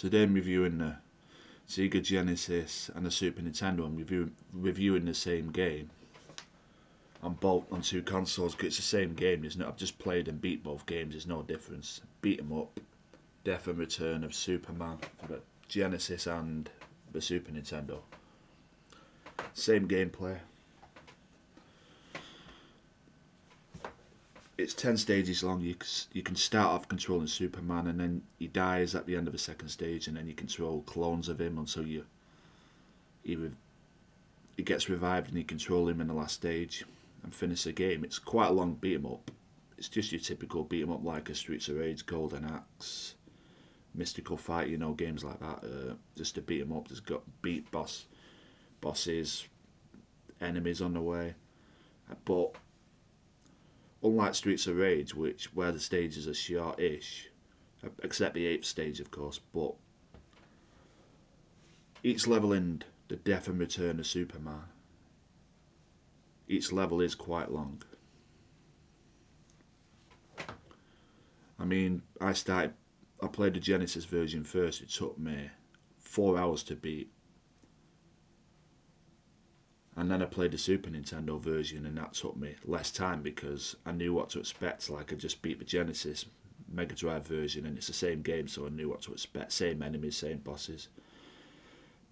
Today I'm reviewing the Sega Genesis and the Super Nintendo. I'm reviewing the same game on both on two consoles because it's the same game, isn't it? I've just played and beat both games. There's no difference. Beat 'em up, Death and Return of Superman for the Genesis and the Super Nintendo. Same gameplay. It's 10 stages long. You can start off controlling Superman, and then he dies at the end of the second stage, and then you control clones of him until he gets revived, and you control him in the last stage and finish the game. It's quite a long beat 'em up. It's just your typical beat 'em up like a Streets of Rage, Golden Axe, Mystical Fight, games like that. Just to beat 'em up. There's got bosses, enemies on the way, but unlike Streets of Rage, where the stages are short-ish, except the 8th stage, of course, but each level in the Death and Return of Superman, each level is quite long. I mean, I played the Genesis version first. It took me 4 hours to beat. And then I played the Super Nintendo version, and that took me less time because I knew what to expect. Like, I just beat the Genesis Mega Drive version, and it's the same game, so I knew what to expect. Same enemies, same bosses.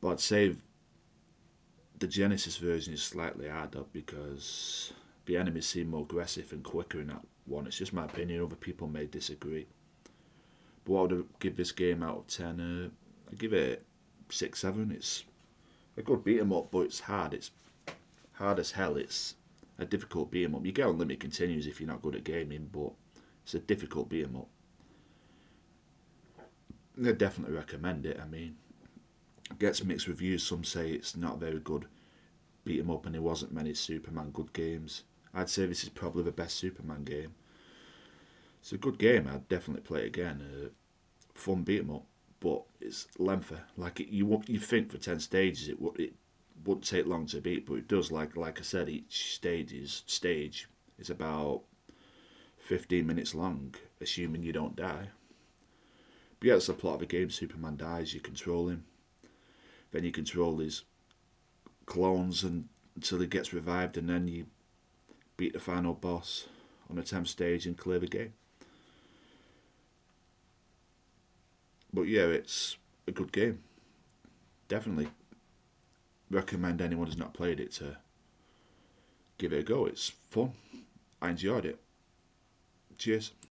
But I'd say the Genesis version is slightly harder because the enemies seem more aggressive and quicker in that one. It's just my opinion. Other people may disagree. But what would I give this game out of 10? I'd give it 6, 7. It's a good beat 'em up, but it's hard. It's hard as hell. It's a difficult beat 'em up. You get unlimited continues if you're not good at gaming, but it's a difficult beat 'em up. I definitely recommend it. I mean, it gets mixed reviews. Some say it's not a very good beat 'em up, and there wasn't many Superman good games. I'd say this is probably the best Superman game. It's a good game. I'd definitely play it again. Fun beat 'em up, but it's lengthy. Like you think for 10 stages it wouldn't take long to beat, but it does. Like I said, each stage is about 15 minutes long, assuming you don't die. But yeah, that's the plot of the game. Superman dies, you control him, then you control his clones until he gets revived, and then you beat the final boss on the 10th stage and clear the game. But yeah, it's a good game. Definitely recommend anyone who's not played it to give it a go. It's fun. I enjoyed it. Cheers.